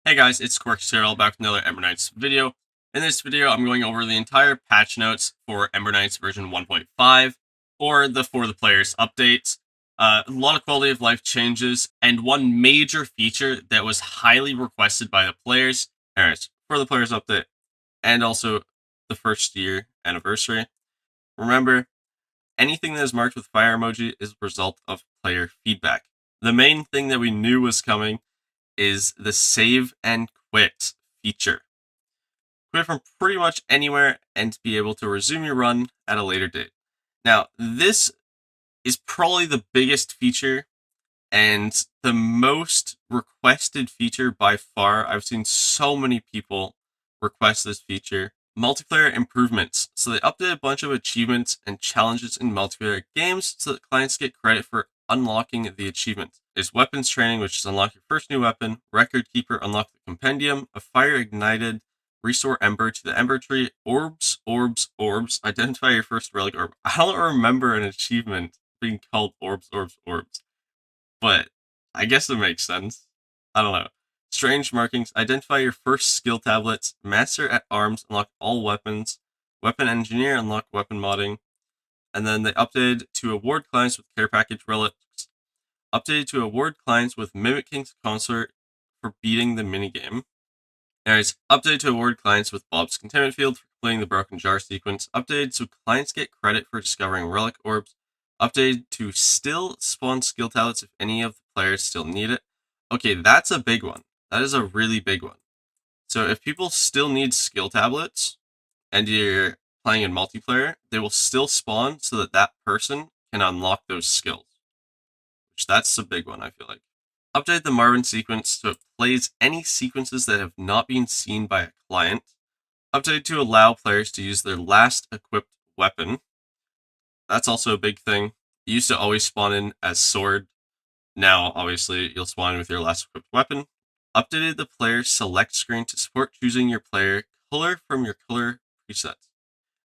Hey guys, it's QuirkSerial back with another Ember Knights video. In this video, I'm going over the entire patch notes for Ember Knights version 1.5, or the For the Players updates. A lot of quality of life changes, and one major feature that was highly requested by the players. Anyways, For the Players update, and also the first year anniversary. Remember, anything that is marked with fire emoji is a result of player feedback. The main thing that we knew was coming is the save and quit feature. Quit from pretty much anywhere and be able to resume your run at a later date. Now, this is probably the biggest feature and the most requested feature by far. I've seen so many people request this feature. Multiplayer improvements. So they updated a bunch of achievements and challenges in multiplayer games so that clients get credit for unlocking the achievements. There's weapons training, which is unlock your first new weapon. Record keeper, unlock the compendium. A fire ignited, restore Ember to the Ember tree. Orbs. Identify your first relic orb. I don't remember an achievement being called orbs. But I guess it makes sense. I don't know. Strange markings. Identify your first skill tablets. Master at arms. Unlock all weapons. Weapon engineer. Unlock weapon modding. And then they updated to award clients with care package relics. Updated to award clients with Mimic King's Consort for beating the minigame. Anyways, updated to award clients with Bob's Containment Field for completing the Broken Jar sequence. Updated so clients get credit for discovering relic orbs. Updated to still spawn skill tablets if any of the players still need it. Okay, that's a big one. That is a really big one. So if people still need skill tablets and you're playing in multiplayer, they will still spawn so that that person can unlock those skills. Which that's a big one, I feel like. Update the Marvin sequence so it plays any sequences that have not been seen by a client. Update to allow players to use their last equipped weapon. That's also a big thing. You used to always spawn in as sword. Now, obviously, you'll spawn in with your last equipped weapon. Updated the player select screen to support choosing your player color from your color presets.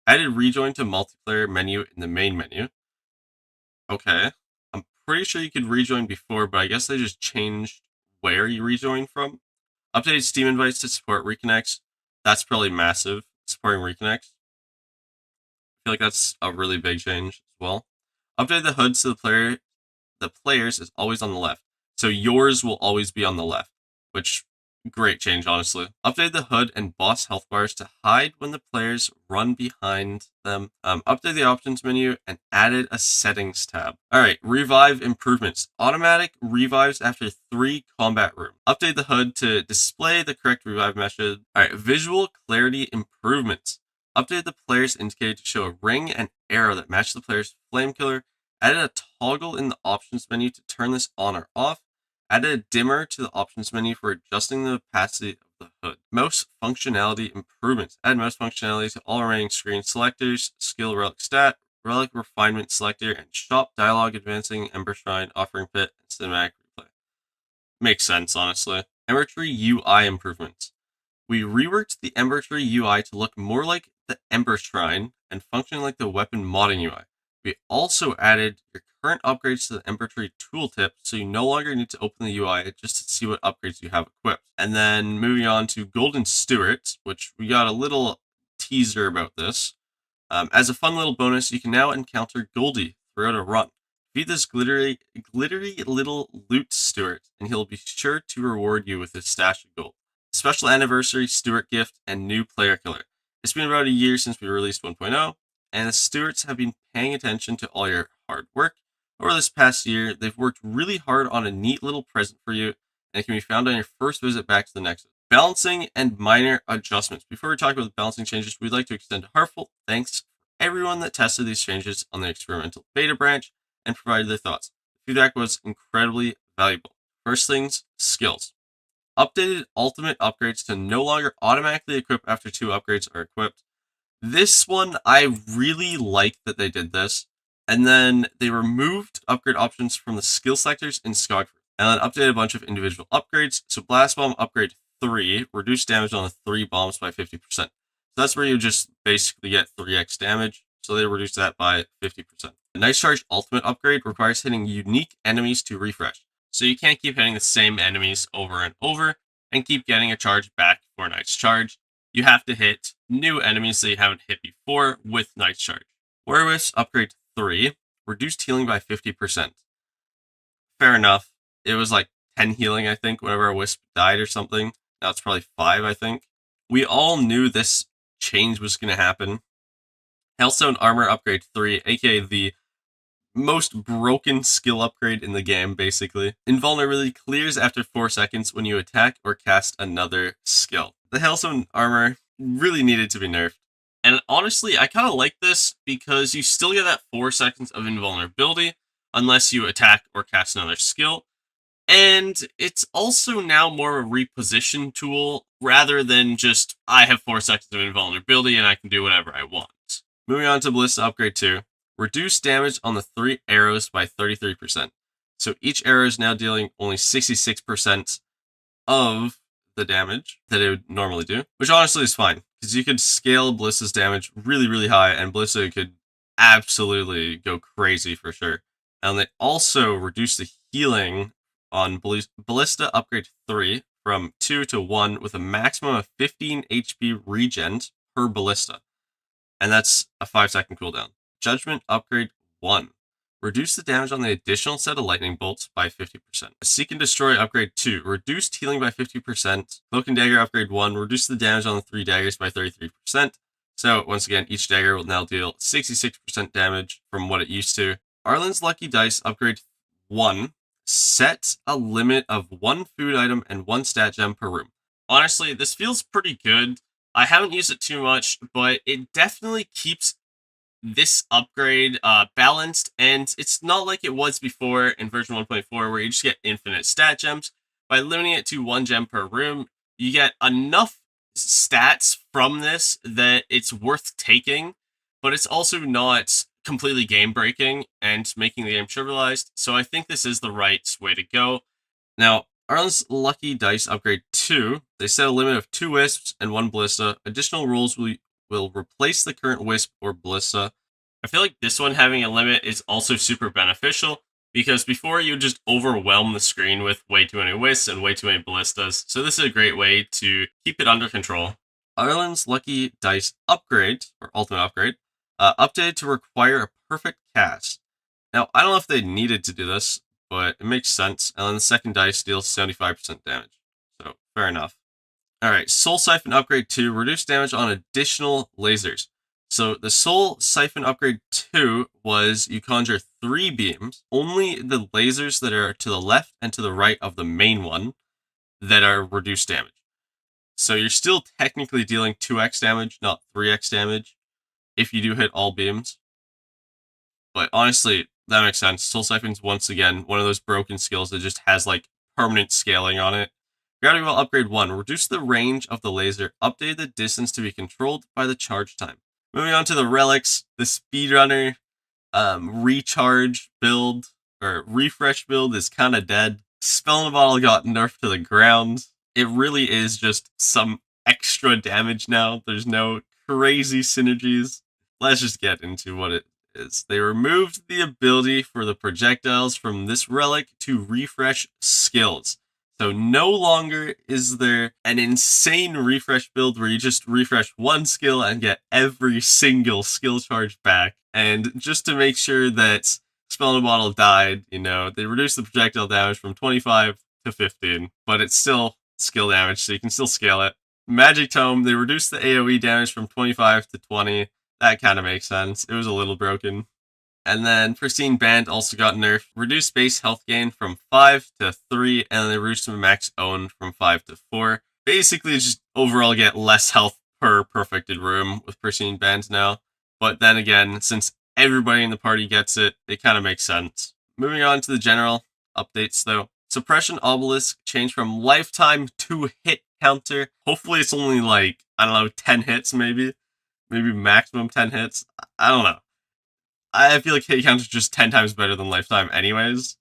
Added rejoin to multiplayer menu in the main menu. Okay. I'm pretty sure you could rejoin before, but I guess they just changed where you rejoin from. Updated Steam invites to support reconnects. That's probably massive, supporting reconnects. I feel like that's a really big change as well. Update the HUD so the players is always on the left. So yours will always be on the left, which great change, honestly. Update the HUD and boss health bars to hide when the players run behind them. Update the options menu and added a settings tab. Alright, revive improvements. Automatic revives after 3 combat rooms. Update the HUD to display the correct revive method. Alright, visual clarity improvements. Update the player's indicator to show a ring and arrow that match the player's flame killer. Added a toggle in the options menu to turn this on or off. Added a dimmer to the options menu for adjusting the opacity of the HUD. Mouse functionality improvements. Add mouse functionality to all remaining screen selectors, skill relic stat, relic refinement selector, and shop dialogue advancing Ember Shrine, offering pit, and cinematic replay. Makes sense, honestly. Ember Tree UI improvements. We reworked the Ember Tree UI to look more like the Ember Shrine and function like the weapon modding UI. We also added your current upgrades to the Ember Tree tooltip, so you no longer need to open the UI just to see what upgrades you have equipped. And then moving on to Golden Stewart, which we got a little teaser about this. As a fun little bonus, you can now encounter Goldie throughout a run. Feed this glittery little loot Stewart, and he'll be sure to reward you with his stash of gold. Special anniversary Stewart gift and new player killer. It's been about a year since we released 1.0, and the Stewarts have been paying attention to all your hard work. Over this past year, they've worked really hard on a neat little present for you, and it can be found on your first visit back to the Nexus. Balancing and minor adjustments. Before we talk about the balancing changes, we'd like to extend a heartfelt thanks to everyone that tested these changes on the experimental beta branch and provided their thoughts. The feedback was incredibly valuable. First things, skills. Updated ultimate upgrades to no longer automatically equip after 2 upgrades are equipped. This one, I really like that they did this. And then they removed upgrade options from the skill selectors in Skog, and then updated a bunch of individual upgrades. So Blast Bomb upgrade 3, reduce damage on the 3 bombs by 50%. So that's where you just basically get 3x damage. So they reduced that by 50%. The Nice Charge ultimate upgrade requires hitting unique enemies to refresh. So you can't keep hitting the same enemies over and over. and keep getting a charge back for Knight's Charge. You have to hit new enemies that you haven't hit before with Knight's Charge. Warrior Wisps upgrade 3, reduced healing by 50%. Fair enough. It was like 10 healing, I think, whenever a Wisp died or something. Now it's probably 5, I think. We all knew this change was going to happen. Hailstone Armor upgrade 3, aka the most broken skill upgrade in the game, basically. Invulnerability clears after 4 seconds when you attack or cast another skill. The Hailstone Armor really needed to be nerfed. And honestly, I kind of like this because you still get that 4 seconds of invulnerability unless you attack or cast another skill. And it's also now more of a reposition tool rather than just, I have 4 seconds of invulnerability and I can do whatever I want. Moving on to Ballista Upgrade 2. Reduce damage on the 3 arrows by 33%. So each arrow is now dealing only 66% of the damage that it would normally do, which honestly is fine, because you could scale Ballista's damage really, really high, and Ballista could absolutely go crazy for sure. And they also reduce the healing on Ballista Upgrade 3 from 2 to 1 with a maximum of 15 HP regen per Ballista. And that's a 5-second cooldown. Judgment Upgrade 1. Reduce the damage on the additional set of lightning bolts by 50%. Seek and Destroy Upgrade 2. Reduced healing by 50%. Cloak and Dagger Upgrade 1. Reduce the damage on the 3 daggers by 33%. So, once again, each dagger will now deal 66% damage from what it used to. Arlen's Lucky Dice Upgrade 1. Set a limit of 1 food item and 1 stat gem per room. Honestly, this feels pretty good. I haven't used it too much, but it definitely keeps this upgrade balanced, and it's not like it was before in version 1.4 where you just get infinite stat gems. By limiting it to 1 gem per room, you get enough stats from this that it's worth taking, but it's also not completely game breaking and making the game trivialized, so I think this is the right way to go. Now, Arlen's Lucky Dice Upgrade 2, they set a limit of 2 Wisps and 1 Ballista. Additional rules will replace the current Wisp or Ballista. I feel like this one having a limit is also super beneficial, because before you just overwhelm the screen with way too many Wisps and way too many Ballistas, so this is a great way to keep it under control. Arlen's Lucky Dice Upgrade, or Ultimate Upgrade, updated to require a perfect cast. Now, I don't know if they needed to do this, but it makes sense. And then the second dice deals 75% damage. So, fair enough. Alright, Soul Siphon Upgrade 2, reduce damage on additional lasers. So, the Soul Siphon Upgrade 2 was you conjure 3 beams, only the lasers that are to the left and to the right of the main one that are reduced damage. So, you're still technically dealing 2x damage, not 3x damage, if you do hit all beams. But honestly, that makes sense. Soul Siphon's once again one of those broken skills that just has like permanent scaling on it. Gravity Well Upgrade 1. Reduce the range of the laser. Update the distance to be controlled by the charge time. Moving on to the relics, the Speedrunner recharge build, or refresh build is kind of dead. Spell in a Bottle got nerfed to the ground. It really is just some extra damage now. There's no crazy synergies. Let's just get into what it is. They removed the ability for the projectiles from this relic to refresh skills. So no longer is there an insane refresh build where you just refresh one skill and get every single skill charge back. And just to make sure that Spell in a Bottle died, they reduced the projectile damage from 25 to 15, but it's still skill damage, so you can still scale it. Magic Tome, they reduced the AoE damage from 25 to 20. That kind of makes sense. It was a little broken. And then Pristine Band also got nerfed. Reduced base health gain from 5 to 3, and they reduced the max own from 5 to 4. Basically, just overall get less health per perfected room with Pristine Band now. But then again, since everybody in the party gets it, it kind of makes sense. Moving on to the general updates, though. Suppression Obelisk changed from lifetime to hit counter. Hopefully it's only 10 hits maybe. Maybe maximum 10 hits. I don't know. I feel like hit counter is just 10 times better than lifetime anyways.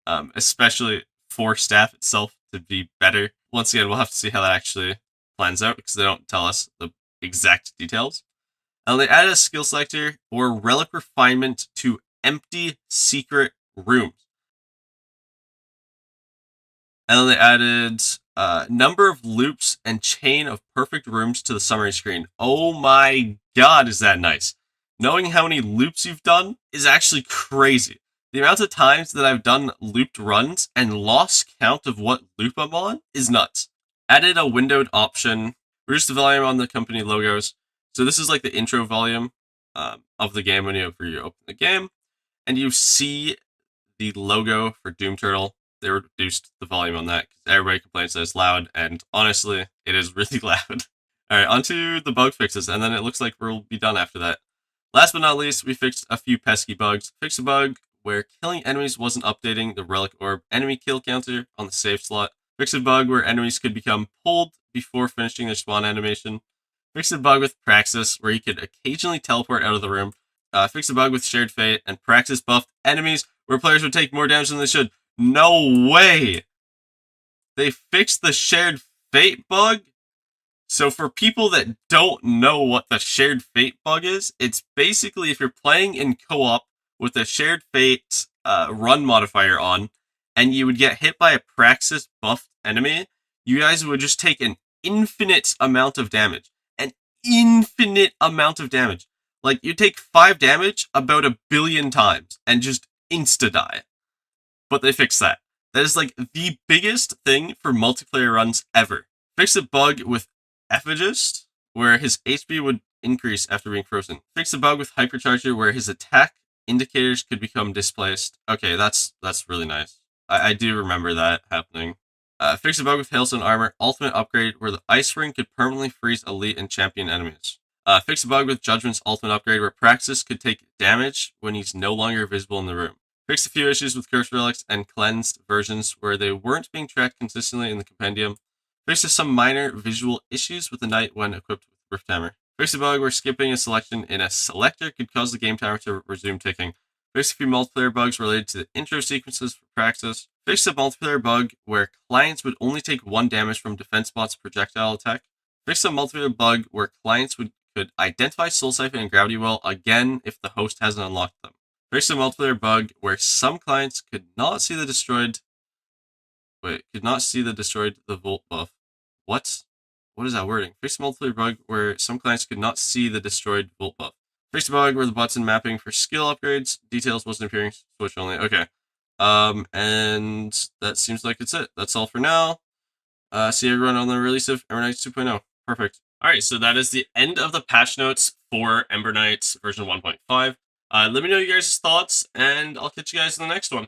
Especially for staff itself to be better. Once again, we'll have to see how that actually plans out because they don't tell us the exact details. And they added a skill selector or relic refinement to empty secret rooms. And then they added number of loops and chain of perfect rooms to the summary screen. Oh my god, is that nice. Knowing how many loops you've done is actually crazy. The amount of times that I've done looped runs and lost count of what loop I'm on is nuts. Added a windowed option, reduced the volume on the company logos. So this is like the intro volume of the game when you open the game, and you see the logo for Doom Turtle. They reduced the volume on that because everybody complains that it's loud, and honestly, it is really loud. Alright, onto the bug fixes, and then it looks like we'll be done after that. Last but not least, we fixed a few pesky bugs. Fixed a bug where killing enemies wasn't updating the relic orb enemy kill counter on the save slot. Fixed a bug where enemies could become pulled before finishing their spawn animation. Fixed a bug with Praxis where you could occasionally teleport out of the room. Fixed a bug with Shared Fate, and Praxis buffed enemies where players would take more damage than they should. No way! They fixed the Shared Fate bug? So for people that don't know what the Shared Fate bug is, it's basically if you're playing in co-op with a Shared Fate run modifier on, and you would get hit by a Praxis buffed enemy, you guys would just take an infinite amount of damage. An infinite amount of damage. Like, you take 5 damage about 1 billion times, and just insta-die. But they fixed that. That is like the biggest thing for multiplayer runs ever. Fixed a bug with Ephagist, where his HP would increase after being frozen. Fixed a bug with Hypercharger, where his attack indicators could become displaced. Okay, that's really nice. I do remember that happening. Fixed a bug with Hailstone Armor, ultimate upgrade, where the Ice Ring could permanently freeze elite and champion enemies. Fixed a bug with Judgment's ultimate upgrade, where Praxis could take damage when he's no longer visible in the room. Fixed a few issues with Curse Relics and cleansed versions where they weren't being tracked consistently in the compendium. Fixed some minor visual issues with the Knight when equipped with Rift Hammer. Fixed a bug where skipping a selection in a selector could cause the game timer to resume ticking. Fixed a few multiplayer bugs related to the intro sequences for Praxis. Fixed a multiplayer bug where clients would only take 1 damage from defense bot's projectile attack. Fixed a multiplayer bug where clients could identify Soul Siphon and Gravity Well again if the host hasn't unlocked them. Fixed a multiplayer bug where some clients could not see the destroyed the Volt buff. What? What is that wording? Fixed a multiplayer bug where some clients could not see the destroyed Volt buff. Fixed a bug where the button mapping for skill upgrades details wasn't appearing Switch only. Okay. And that seems like it's it. That's all for now. See everyone on the release of Ember Knights 2.0. Perfect. Alright, so that is the end of the patch notes for Ember Knights version 1.5. Let me know your guys' thoughts, and I'll catch you guys in the next one.